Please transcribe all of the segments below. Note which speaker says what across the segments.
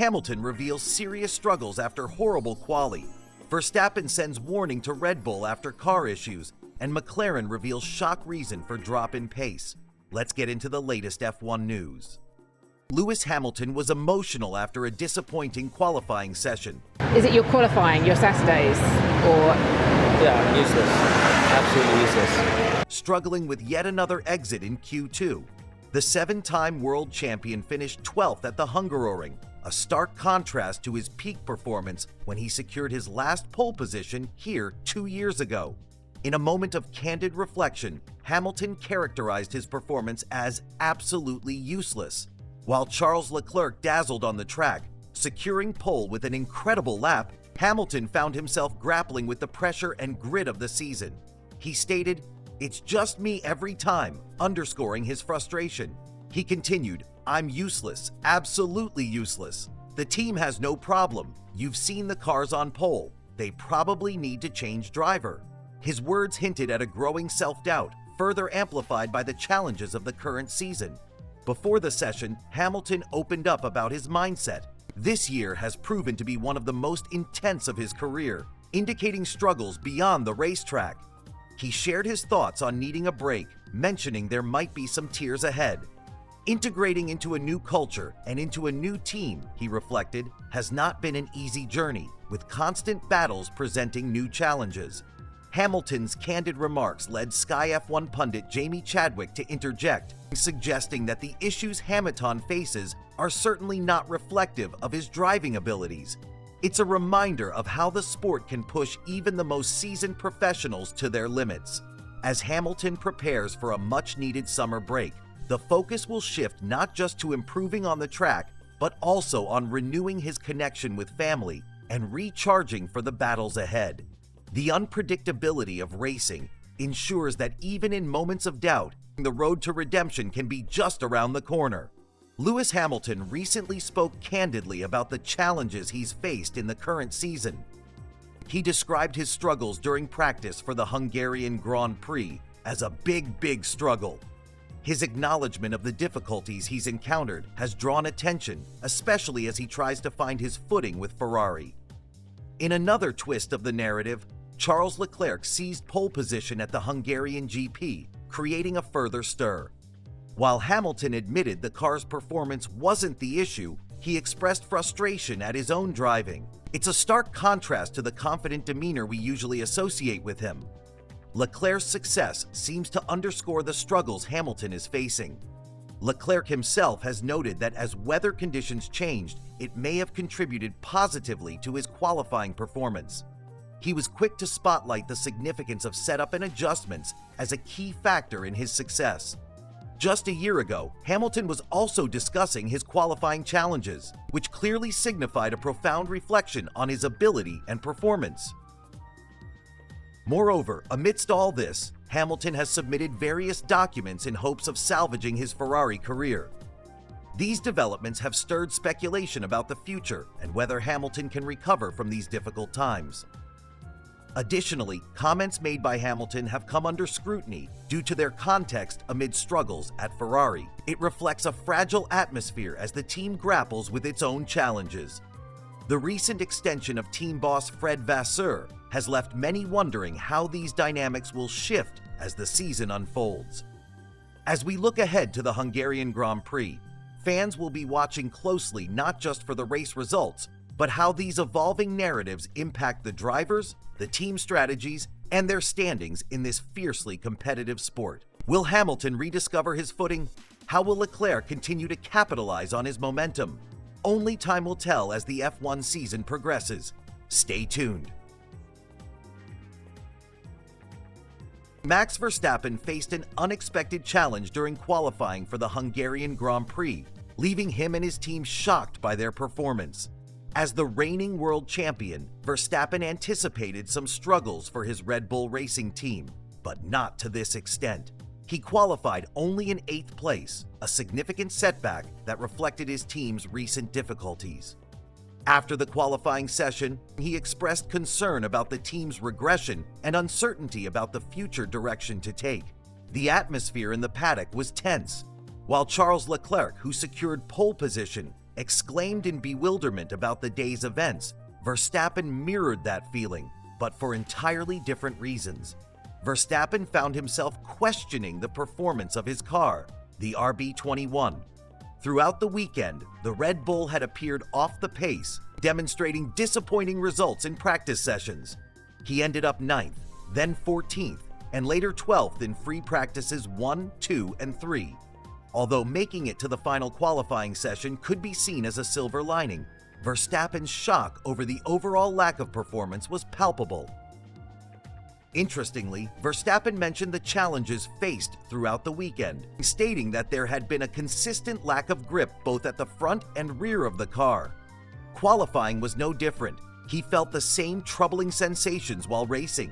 Speaker 1: Hamilton reveals serious struggles after horrible quali. Verstappen sends warning to Red Bull after car issues, and McLaren reveals shock reason for drop in pace. Let's get into the latest F1 news. Lewis Hamilton was emotional after a disappointing qualifying session.
Speaker 2: Is it your qualifying, your Saturdays, or?
Speaker 3: Yeah, useless. Absolutely useless.
Speaker 1: Struggling with yet another exit in Q2. The seven-time world champion finished 12th at the Hungaroring, a stark contrast to his peak performance when he secured his last pole position here 2 years ago. In a moment of candid reflection, Hamilton characterized his performance as absolutely useless. While Charles Leclerc dazzled on the track, securing pole with an incredible lap, Hamilton found himself grappling with the pressure and grit of the season. He stated, "It's just me every time," underscoring his frustration. He continued, "I'm useless, absolutely useless. The team has no problem. You've seen the cars on pole. They probably need to change driver." His words hinted at a growing self-doubt, further amplified by the challenges of the current season. Before the session, Hamilton opened up about his mindset. This year has proven to be one of the most intense of his career, indicating struggles beyond the racetrack. He shared his thoughts on needing a break, mentioning there might be some tears ahead. Integrating into a new culture and into a new team, he reflected, has not been an easy journey, with constant battles presenting new challenges. Hamilton's candid remarks led Sky F1 pundit Jamie Chadwick to interject, suggesting that the issues Hamilton faces are certainly not reflective of his driving abilities. It's a reminder of how the sport can push even the most seasoned professionals to their limits. As Hamilton prepares for a much-needed summer break, the focus will shift not just to improving on the track, but also on renewing his connection with family and recharging for the battles ahead. The unpredictability of racing ensures that even in moments of doubt, the road to redemption can be just around the corner. Lewis Hamilton recently spoke candidly about the challenges he's faced in the current season. He described his struggles during practice for the Hungarian Grand Prix as a big struggle. His acknowledgement of the difficulties he's encountered has drawn attention, especially as he tries to find his footing with Ferrari. In another twist of the narrative, Charles Leclerc seized pole position at the Hungarian GP, creating a further stir. While Hamilton admitted the car's performance wasn't the issue, he expressed frustration at his own driving. It's a stark contrast to the confident demeanor we usually associate with him. Leclerc's success seems to underscore the struggles Hamilton is facing. Leclerc himself has noted that as weather conditions changed, it may have contributed positively to his qualifying performance. He was quick to spotlight the significance of setup and adjustments as a key factor in his success. Just a year ago, Hamilton was also discussing his qualifying challenges, which clearly signified a profound reflection on his ability and performance. Moreover, amidst all this, Hamilton has submitted various documents in hopes of salvaging his Ferrari career. These developments have stirred speculation about the future and whether Hamilton can recover from these difficult times. Additionally, comments made by Hamilton have come under scrutiny due to their context amid struggles at Ferrari. It reflects a fragile atmosphere as the team grapples with its own challenges. The recent extension of team boss Fred Vasseur has left many wondering how these dynamics will shift as the season unfolds. As we look ahead to the Hungarian Grand Prix, fans will be watching closely not just for the race results, but how these evolving narratives impact the drivers, the team strategies, and their standings in this fiercely competitive sport. Will Hamilton rediscover his footing? How will Leclerc continue to capitalize on his momentum? Only time will tell as the F1 season progresses. Stay tuned. Max Verstappen faced an unexpected challenge during qualifying for the Hungarian Grand Prix, leaving him and his team shocked by their performance. As the reigning world champion, Verstappen anticipated some struggles for his Red Bull racing team, but not to this extent. He qualified only in 8th place, a significant setback that reflected his team's recent difficulties. After the qualifying session, he expressed concern about the team's regression and uncertainty about the future direction to take. The atmosphere in the paddock was tense, while Charles Leclerc, who secured pole position, exclaimed in bewilderment about the day's events, Verstappen mirrored that feeling, but for entirely different reasons. Verstappen found himself questioning the performance of his car, the RB21. Throughout the weekend, the Red Bull had appeared off the pace, demonstrating disappointing results in practice sessions. He ended up 9th, then 14th, and later 12th in free practices 1, 2, and 3. Although making it to the final qualifying session could be seen as a silver lining, Verstappen's shock over the overall lack of performance was palpable. Interestingly, Verstappen mentioned the challenges faced throughout the weekend, stating that there had been a consistent lack of grip both at the front and rear of the car. Qualifying was no different. He felt the same troubling sensations while racing.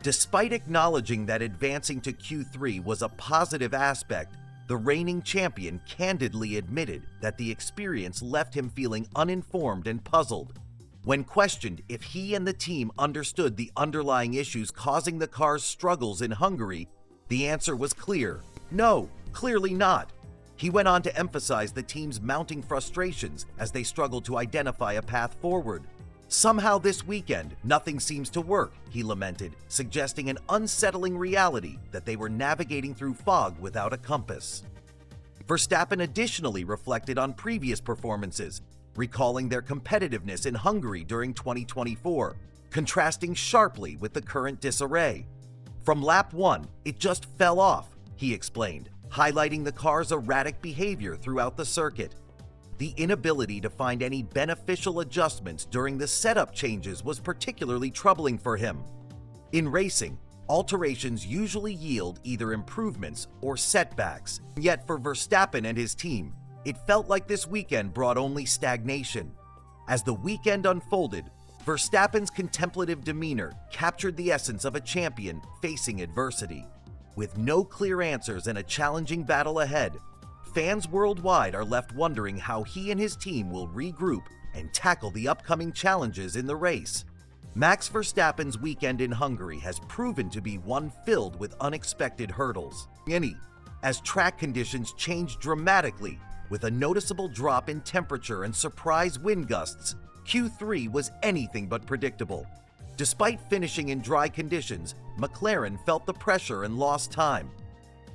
Speaker 1: Despite acknowledging that advancing to Q3 was a positive aspect, the reigning champion candidly admitted that the experience left him feeling uninformed and puzzled. When questioned if he and the team understood the underlying issues causing the car's struggles in Hungary, the answer was clear: no, clearly not. He went on to emphasize the team's mounting frustrations as they struggled to identify a path forward. Somehow this weekend, nothing seems to work, he lamented, suggesting an unsettling reality that they were navigating through fog without a compass. Verstappen additionally reflected on previous performances, recalling their competitiveness in Hungary during 2024, contrasting sharply with the current disarray. From lap 1, it just fell off, he explained, highlighting the car's erratic behavior throughout the circuit. The inability to find any beneficial adjustments during the setup changes was particularly troubling for him. In racing, alterations usually yield either improvements or setbacks, yet for Verstappen and his team, it felt like this weekend brought only stagnation. As the weekend unfolded, Verstappen's contemplative demeanor captured the essence of a champion facing adversity. With no clear answers and a challenging battle ahead, fans worldwide are left wondering how he and his team will regroup and tackle the upcoming challenges in the race. Max Verstappen's weekend in Hungary has proven to be one filled with unexpected hurdles. As track conditions changed dramatically with a noticeable drop in temperature and surprise wind gusts, Q3 was anything but predictable. Despite finishing in dry conditions, McLaren felt the pressure and lost time.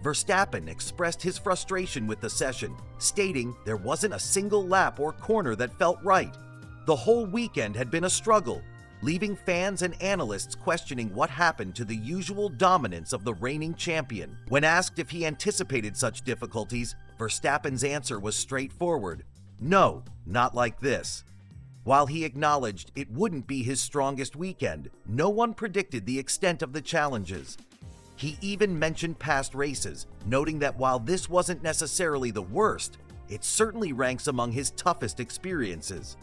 Speaker 1: Verstappen expressed his frustration with the session, stating there wasn't a single lap or corner that felt right. The whole weekend had been a struggle, leaving fans and analysts questioning what happened to the usual dominance of the reigning champion. When asked if he anticipated such difficulties, Verstappen's answer was straightforward: no, not like this. While he acknowledged it wouldn't be his strongest weekend, no one predicted the extent of the challenges. He even mentioned past races, noting that while this wasn't necessarily the worst, it certainly ranks among his toughest experiences.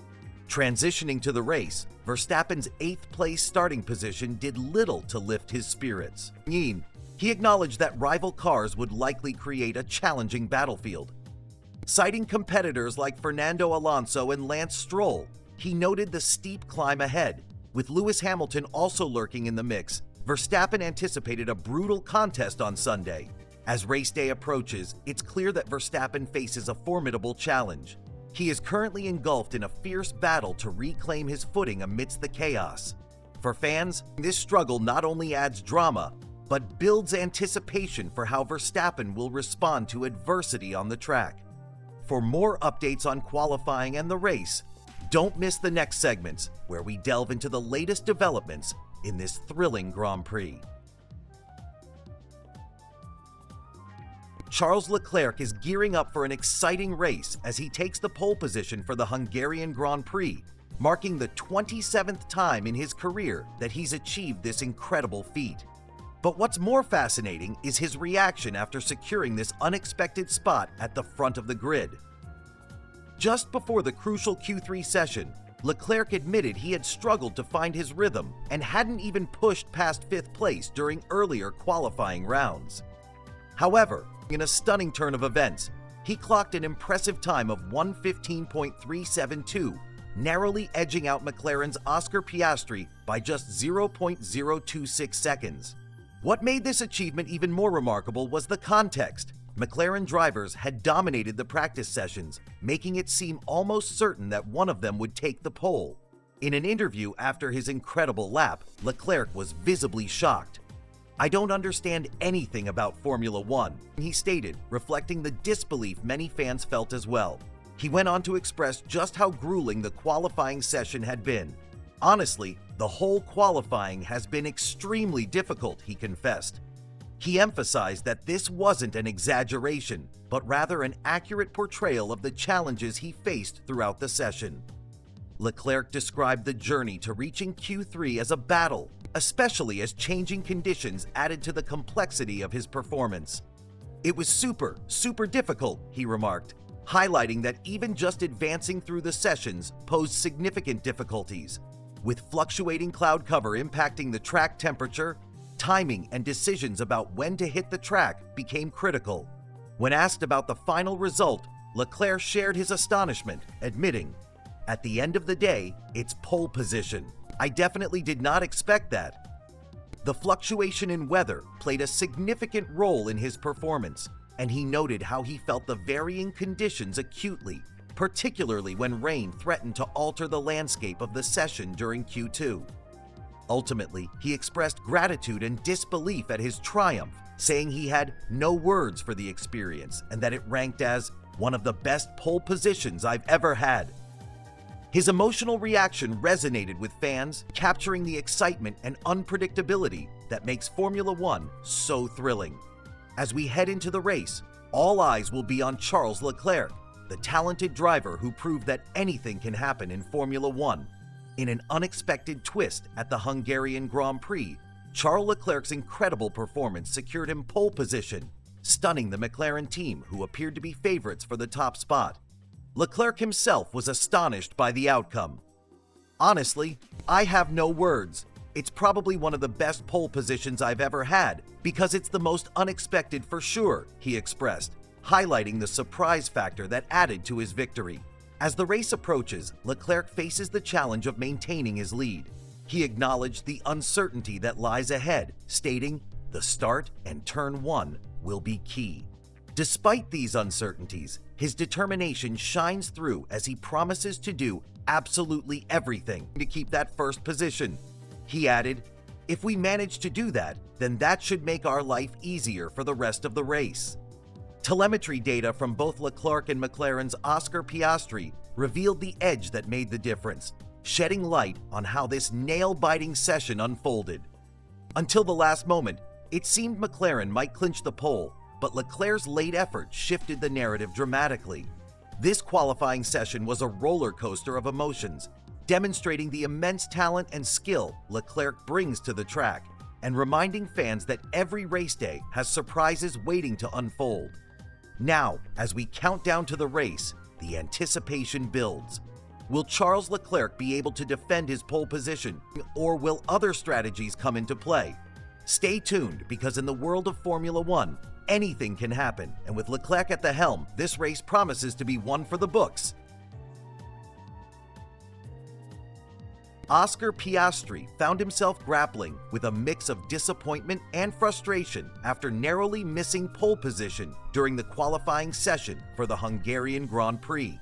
Speaker 1: Transitioning to the race, Verstappen's 8th place starting position did little to lift his spirits. He acknowledged that rival cars would likely create a challenging battlefield. Citing competitors like Fernando Alonso and Lance Stroll, he noted the steep climb ahead. With Lewis Hamilton also lurking in the mix, Verstappen anticipated a brutal contest on Sunday. As race day approaches, it's clear that Verstappen faces a formidable challenge. He is currently engulfed in a fierce battle to reclaim his footing amidst the chaos. For fans, this struggle not only adds drama, but builds anticipation for how Verstappen will respond to adversity on the track. For more updates on qualifying and the race, don't miss the next segments, where we delve into the latest developments in this thrilling Grand Prix. Charles Leclerc is gearing up for an exciting race as he takes the pole position for the Hungarian Grand Prix, marking the 27th time in his career that he's achieved this incredible feat. But what's more fascinating is his reaction after securing this unexpected spot at the front of the grid. Just before the crucial Q3 session, Leclerc admitted he had struggled to find his rhythm and hadn't even pushed past 5th place during earlier qualifying rounds. However, in a stunning turn of events, he clocked an impressive time of 1:15.372, narrowly edging out McLaren's Oscar Piastri by just 0.026 seconds. What made this achievement even more remarkable was the context. McLaren drivers had dominated the practice sessions, making it seem almost certain that one of them would take the pole. In an interview after his incredible lap, Leclerc was visibly shocked. "I don't understand anything about Formula One," he stated, reflecting the disbelief many fans felt as well. He went on to express just how grueling the qualifying session had been. "Honestly, the whole qualifying has been extremely difficult," he confessed. He emphasized that this wasn't an exaggeration, but rather an accurate portrayal of the challenges he faced throughout the session. Leclerc described the journey to reaching Q3 as a battle, especially as changing conditions added to the complexity of his performance. "It was super difficult," he remarked, highlighting that even just advancing through the sessions posed significant difficulties, with fluctuating cloud cover impacting the track temperature. Timing and decisions about when to hit the track became critical. When asked about the final result, Leclerc shared his astonishment, admitting, "At the end of the day, it's pole position. I definitely did not expect that." The fluctuation in weather played a significant role in his performance, and he noted how he felt the varying conditions acutely, particularly when rain threatened to alter the landscape of the session during Q2. Ultimately, he expressed gratitude and disbelief at his triumph, saying he had no words for the experience and that it ranked as one of the best pole positions I've ever had. His emotional reaction resonated with fans, capturing the excitement and unpredictability that makes Formula One so thrilling. As we head into the race, all eyes will be on Charles Leclerc, the talented driver who proved that anything can happen in Formula One. In an unexpected twist at the Hungarian Grand Prix, Charles Leclerc's incredible performance secured him pole position, stunning the McLaren team, who appeared to be favorites for the top spot. Leclerc himself was astonished by the outcome. "Honestly, I have no words. It's probably one of the best pole positions I've ever had, because it's the most unexpected for sure," he expressed, highlighting the surprise factor that added to his victory. As the race approaches, Leclerc faces the challenge of maintaining his lead. He acknowledged the uncertainty that lies ahead, stating, "The start and turn one will be key." Despite these uncertainties, his determination shines through as he promises to do absolutely everything to keep that first position. He added, "If we manage to do that, then that should make our life easier for the rest of the race." Telemetry data from both Leclerc and McLaren's Oscar Piastri revealed the edge that made the difference, shedding light on how this nail-biting session unfolded. Until the last moment, it seemed McLaren might clinch the pole, but Leclerc's late effort shifted the narrative dramatically. This qualifying session was a roller coaster of emotions, demonstrating the immense talent and skill Leclerc brings to the track, and reminding fans that every race day has surprises waiting to unfold. Now, as we count down to the race, the anticipation builds. Will Charles Leclerc be able to defend his pole position, or will other strategies come into play? Stay tuned, because in the world of Formula One, anything can happen, and with Leclerc at the helm, this race promises to be one for the books. Oscar Piastri found himself grappling with a mix of disappointment and frustration after narrowly missing pole position during the qualifying session for the Hungarian Grand Prix.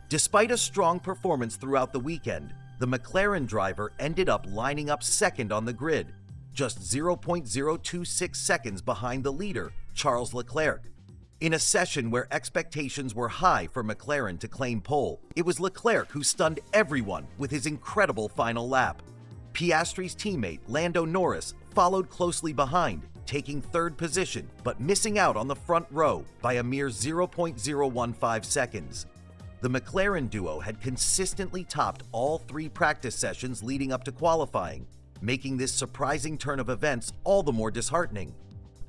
Speaker 1: Despite a strong performance throughout the weekend, the McLaren driver ended up lining up second on the grid, just 0.026 seconds behind the leader, Charles Leclerc. In a session where expectations were high for McLaren to claim pole, it was Leclerc who stunned everyone with his incredible final lap. Piastri's teammate Lando Norris followed closely behind, taking third position but missing out on the front row by a mere 0.015 seconds. The McLaren duo had consistently topped all three practice sessions leading up to qualifying, making this surprising turn of events all the more disheartening.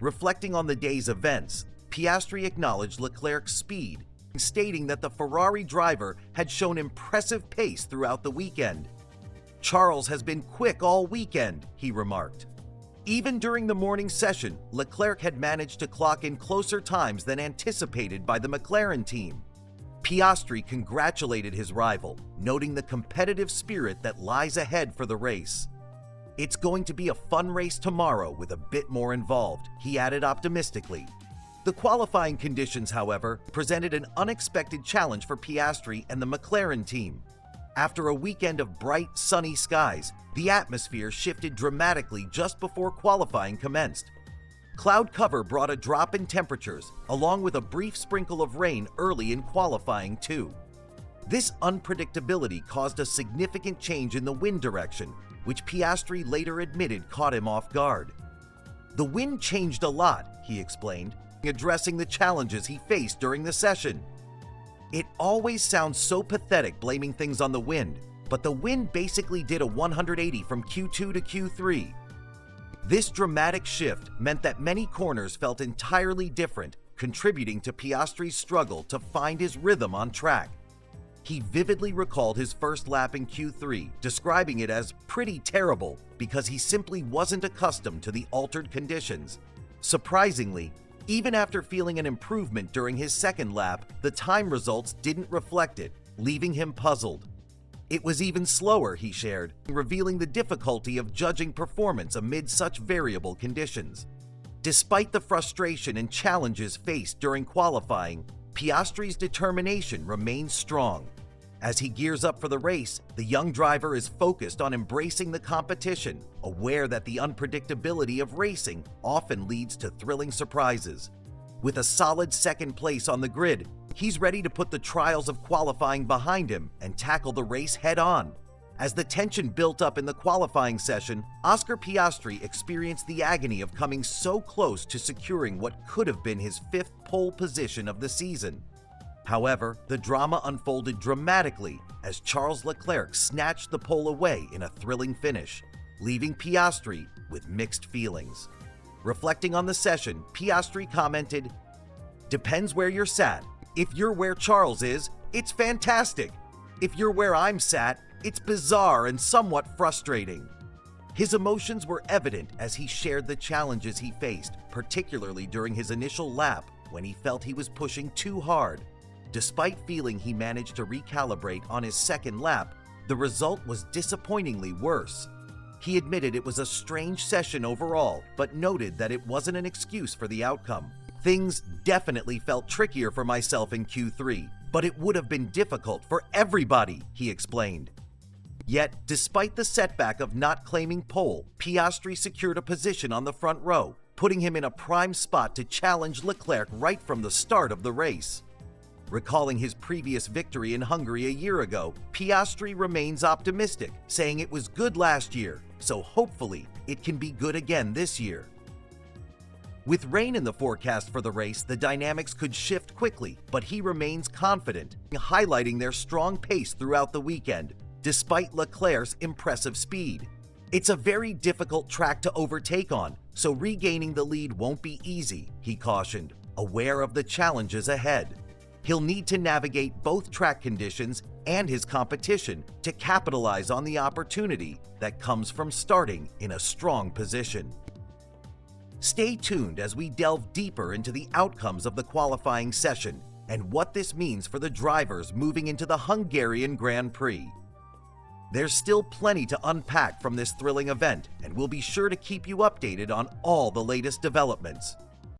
Speaker 1: Reflecting on the day's events, Piastri acknowledged Leclerc's speed, stating that the Ferrari driver had shown impressive pace throughout the weekend. "Charles has been quick all weekend," he remarked. Even during the morning session, Leclerc had managed to clock in closer times than anticipated by the McLaren team. Piastri congratulated his rival, noting the competitive spirit that lies ahead for the race. "It's going to be a fun race tomorrow with a bit more involved," he added optimistically. The qualifying conditions, however, presented an unexpected challenge for Piastri and the McLaren team. After a weekend of bright, sunny skies, the atmosphere shifted dramatically just before qualifying commenced. Cloud cover brought a drop in temperatures, along with a brief sprinkle of rain early in qualifying too. This unpredictability caused a significant change in the wind direction, which Piastri later admitted caught him off guard. "The wind changed a lot," he explained, addressing the challenges he faced during the session. "It always sounds so pathetic blaming things on the wind, but the wind basically did a 180 from Q2 to Q3. This dramatic shift meant that many corners felt entirely different, contributing to Piastri's struggle to find his rhythm on track. He vividly recalled his first lap in Q3, describing it as pretty terrible because he simply wasn't accustomed to the altered conditions. Surprisingly, even after feeling an improvement during his second lap, the time results didn't reflect it, leaving him puzzled. It was even slower, he shared, revealing the difficulty of judging performance amid such variable conditions. Despite the frustration and challenges faced during qualifying, Piastri's determination remains strong. As he gears up for the race, the young driver is focused on embracing the competition, aware that the unpredictability of racing often leads to thrilling surprises. With a solid second place on the grid, he's ready to put the trials of qualifying behind him and tackle the race head-on. As the tension built up in the qualifying session, Oscar Piastri experienced the agony of coming so close to securing what could have been his 5th pole position of the season. However, the drama unfolded dramatically as Charles Leclerc snatched the pole away in a thrilling finish, leaving Piastri with mixed feelings. Reflecting on the session, Piastri commented, "Depends where you're sat. If you're where Charles is, it's fantastic. If you're where I'm sat, it's bizarre and somewhat frustrating." His emotions were evident as he shared the challenges he faced, particularly during his initial lap when he felt he was pushing too hard. Despite feeling he managed to recalibrate on his second lap, the result was disappointingly worse. He admitted it was a strange session overall, but noted that it wasn't an excuse for the outcome. "Things definitely felt trickier for myself in Q3, but it would have been difficult for everybody," he explained. Yet, despite the setback of not claiming pole, Piastri secured a position on the front row, putting him in a prime spot to challenge Leclerc right from the start of the race. Recalling his previous victory in Hungary a year ago, Piastri remains optimistic, saying it was good last year, so hopefully it can be good again this year. With rain in the forecast for the race, the dynamics could shift quickly, but he remains confident, highlighting their strong pace throughout the weekend, despite Leclerc's impressive speed. "It's a very difficult track to overtake on, so regaining the lead won't be easy," he cautioned, aware of the challenges ahead. He'll need to navigate both track conditions and his competition to capitalize on the opportunity that comes from starting in a strong position. Stay tuned as we delve deeper into the outcomes of the qualifying session and what this means for the drivers moving into the Hungarian Grand Prix. There's still plenty to unpack from this thrilling event, and we'll be sure to keep you updated on all the latest developments.